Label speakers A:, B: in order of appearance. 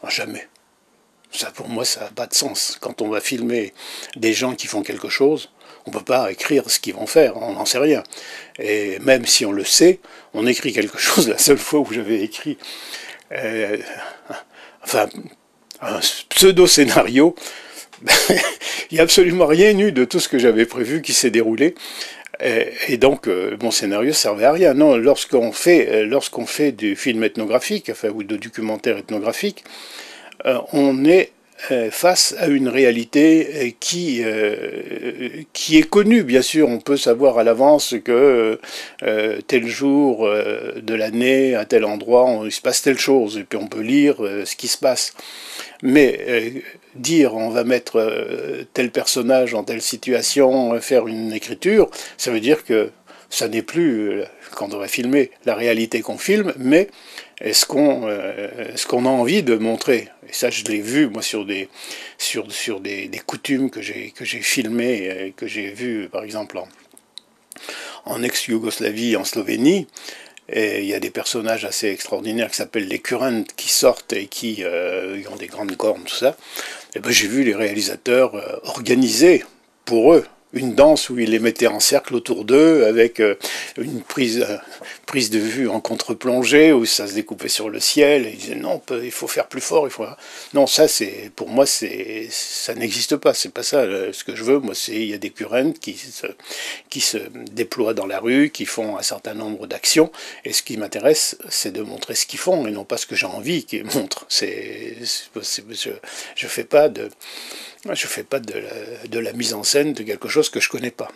A: Jamais. Ça, pour moi, ça n'a pas de sens. Quand on va filmer des gens qui font quelque chose, on ne peut pas écrire ce qu'ils vont faire, on n'en sait rien. Et même si on le sait, on écrit quelque chose. La seule fois où j'avais écrit euh, enfin, un pseudo-scénario, il n'y a absolument rien eu de tout ce que j'avais prévu qui s'est déroulé. Et donc, mon scénario servait à rien. Non, lorsqu'on fait du film ethnographique, enfin, ou de documentaire ethnographique, on est face à une réalité qui est connue, bien sûr. On peut savoir à l'avance que tel jour de l'année, à tel endroit, il se passe telle chose, et puis on peut lire ce qui se passe. Mais dire on va mettre tel personnage en telle situation, faire une écriture, ça veut dire que ça n'est plus, quand on va filmer, la réalité qu'on filme, mais est-ce qu'on a envie de montrer. Et ça, je l'ai vu, moi, sur des coutumes que j'ai filmées, que j'ai vues, par exemple, en ex-Yougoslavie, en Slovénie. Et il y a des personnages assez extraordinaires qui s'appellent les Kurents qui sortent et qui ont des grandes cornes, tout ça. Et ben, j'ai vu les réalisateurs organiser pour eux une danse où ils les mettaient en cercle autour d'eux avec une prise de vue en contre-plongée où ça se découpait sur le ciel. Et ils disaient non, il faut faire plus fort. Non, ça c'est pour moi ça n'existe pas. C'est pas ça ce que je veux. Moi, il y a des Kurents qui se déploient dans la rue, qui font un certain nombre d'actions. Et ce qui m'intéresse, c'est de montrer ce qu'ils font et non pas ce que j'ai envie qu'ils montrent. Je fais pas de la mise en scène de quelque chose que je connais pas.